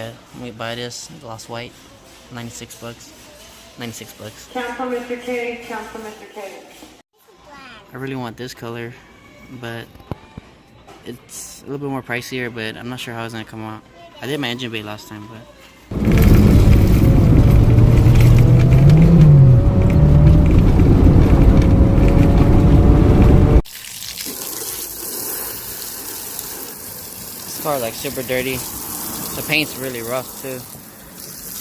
yeah, we buy this gloss white, 96 bucks. 96 bucks. Council, Mr. K. Council, Mr. K. I really want this color, but it's a little bit more pricier, but I'm not sure how it's gonna come out. I did my engine bay last time, but this car like super dirty. The paint's really rough too,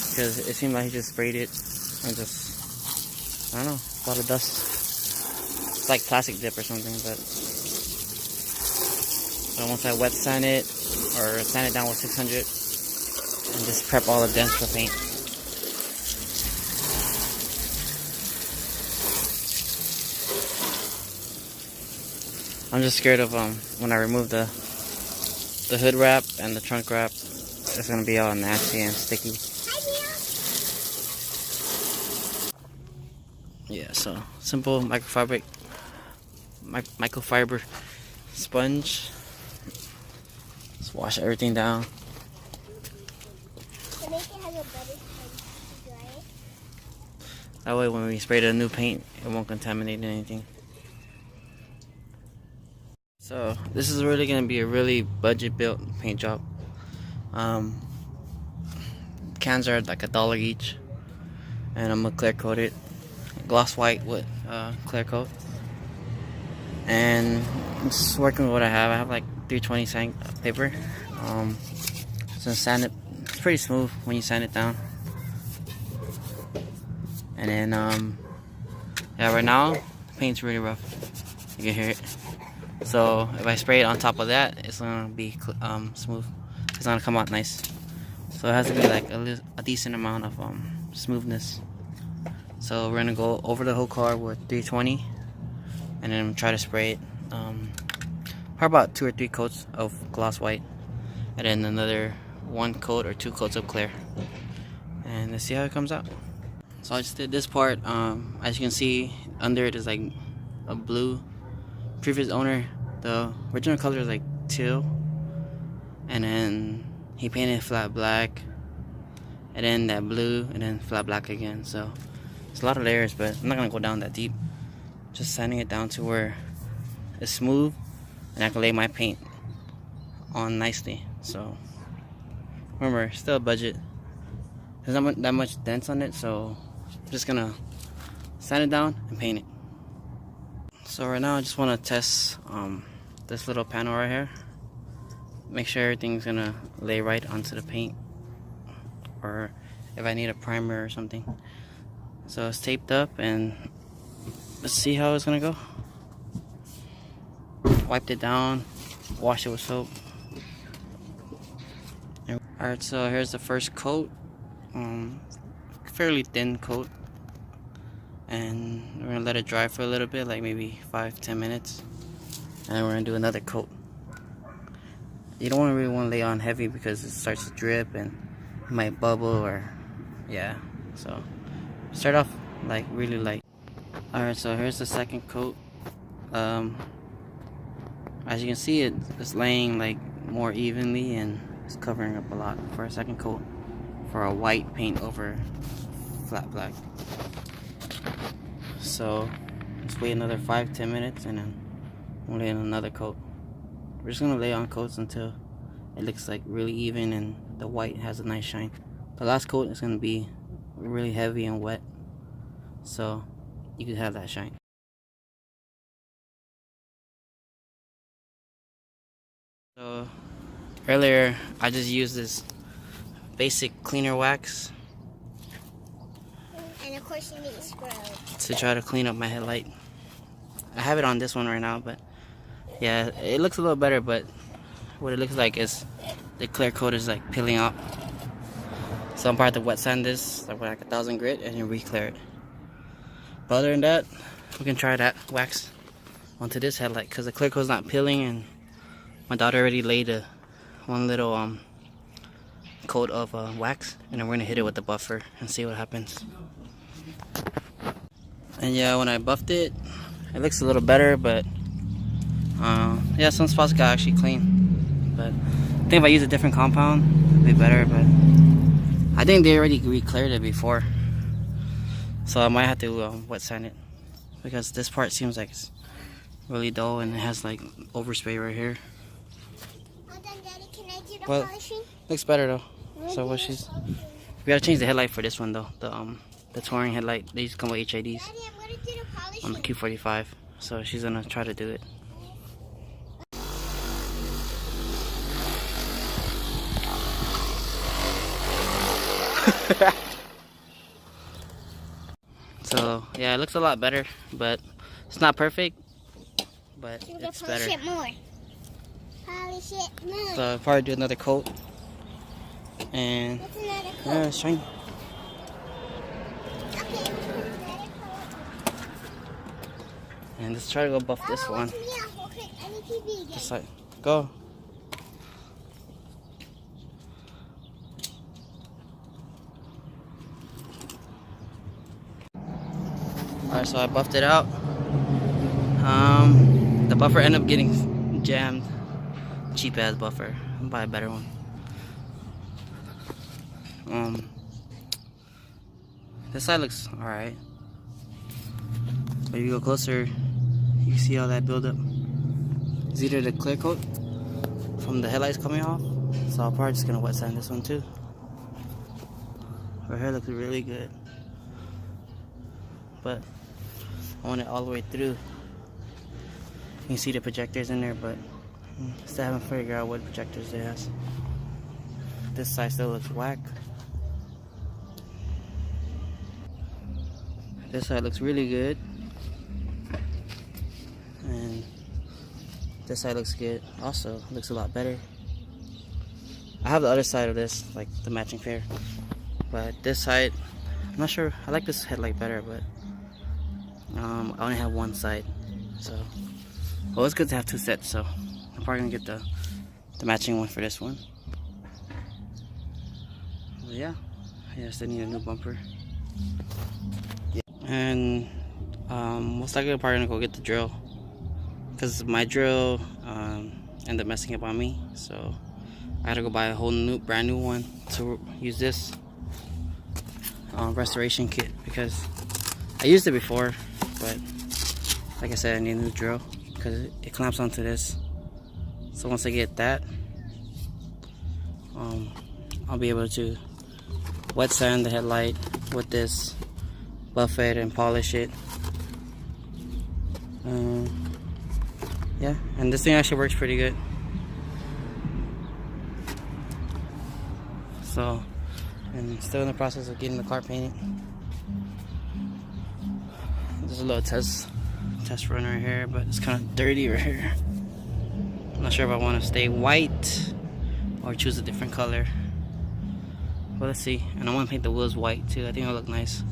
because it seemed like he just sprayed it and just, I don't know, a lot of dust. It's like plastic dip or something, but once I wet sand it or sand it down with 600 and just prep all the dents for paint. I'm just scared of when I remove the hood wrap and the trunk wrap, it's gonna be all nasty and sticky. Yeah, so simple microfiber sponge. Just wash everything down. That way when we spray the new paint, it won't contaminate anything. So this is really going to be a really budget built paint job. Cans are like $1 each, and I'm going to clear coat it. Gloss white with clear coat. And I'm just working with what I have. I have like 320 sandpaper. So sand it. It's pretty smooth when you sand it down. And then yeah, right now the paint's really rough. You can hear it. So if I spray it on top of that, it's gonna be smooth. It's gonna come out nice. So it has to be like a decent amount of smoothness. So we're gonna go over the whole car with 320, and then try to spray it. Probably about 2 or 3 coats of gloss white, and then another 1 coat or 2 coats of clear, and let's see how it comes out. So I just did this part. As you can see, under it is like a blue. Previous owner, the original color is like teal, and then he painted flat black, and then that blue, and then flat black again. So it's a lot of layers, but I'm not gonna go down that deep. Just sanding it down to where it's smooth, and I can lay my paint on nicely. So remember, still a budget. There's not that much dents on it, so I'm just gonna sand it down and paint it. So right now I just want to test this little panel right here. Make sure everything's gonna lay right onto the paint, or if I need a primer or something. So it's taped up, and let's see how it's gonna go. Wiped it down, washed it with soap. Alright, so here's the first coat. Fairly thin coat. And we're gonna let it dry for a little bit, like maybe 5-10 minutes, and then we're gonna do another coat. You don't really want to lay on heavy because it starts to drip and it might bubble, or yeah. So start off like really light. Alright, so here's the second coat. As you can see, it's laying like more evenly, and it's covering up a lot for a second coat for a white paint over flat black. So let's wait another 5-10 minutes, and then we'll lay on another coat. We're just gonna lay on coats until it looks like really even and the white has a nice shine. The last coat is gonna be really heavy and wet, so you can have that shine. So earlier I just used this basic cleaner wax. And of course you need to scrub To try to clean up my headlight. I have it on this one right now, but yeah, it looks a little better, but what it looks like is the clear coat is like peeling off. So I'm probably to wet sand this like with like 1000 grit and then re-clear it. But other than that, we can try that wax onto this headlight, because the clear coat's not peeling, and my daughter already laid one little coat of wax, and then we're gonna hit it with the buffer and see what happens. And yeah, when I buffed it, it looks a little better, but yeah, some spots got actually clean. But think if I use a different compound, it'd be better, but I think they already re-cleared it before. So I might have to wet sand it. Because this part seems like it's really dull and it has like overspray right here. Well done, Daddy. Can I do the Well, polishing? looks better though. So what she's... We gotta change the headlight for this one though. The touring headlight. They used to come with HIDs Daddy, I'm gonna do the polishing. on the Q45. So she's gonna try to do it. So yeah, it looks a lot better, but it's not perfect, but You can it's polish better. it more. Polish it more. So I'll probably do another coat, and What's another coat? yeah, it's shiny. Okay, we'll put another coat. And let's try to go buff this one. Yeah, we'll pick any TV again. Just like go. Alright, so I buffed it out. The buffer ended up getting jammed. Cheap ass buffer. I'll buy a better one. This side looks alright. But if you go closer, you see all that buildup. It's either the clear coat from the headlights coming off. So I'm probably just gonna wet sand this one too. Her hair looks really good. But I want it all the way through. You can see the projectors in there, but still haven't figured out what projectors it has. This side still looks whack. This side looks really good. And this side looks good. Also, looks a lot better. I have the other side of this, like the matching pair. But this side, I'm not sure. I like this headlight better, but I only have one side. So, well, it's good to have two sets. So, I'm probably gonna get the matching one for this one. But yeah, I still need a new bumper. Yeah. And most likely I'm probably gonna go get the drill, because my drill ended up messing up on me. So I had to go buy a whole brand new one to use this restoration kit, because I used it before, but like I said, I need a new drill because it clamps onto this. So once I get that, I'll be able to wet sand the headlight with this, buff it and polish it. Yeah, and this thing actually works pretty good. So, and still in the process of getting the car painted. There's a little test run right here, but it's kind of dirty right here. I'm not sure if I want to stay white or choose a different color. But let's see. And I want to paint the wheels white too. I think it'll look nice.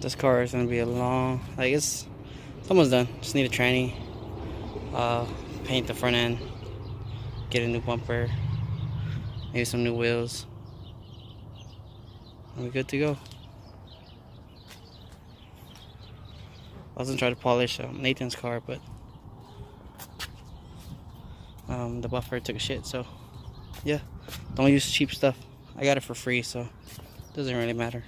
This car is gonna be a long, like it's almost done. Just need a tranny, paint the front end, get a new bumper, maybe some new wheels, and we're good to go. I was gonna try to polish Nathan's car, but the buffer took a shit. So yeah, don't use cheap stuff. I got it for free, so it doesn't really matter.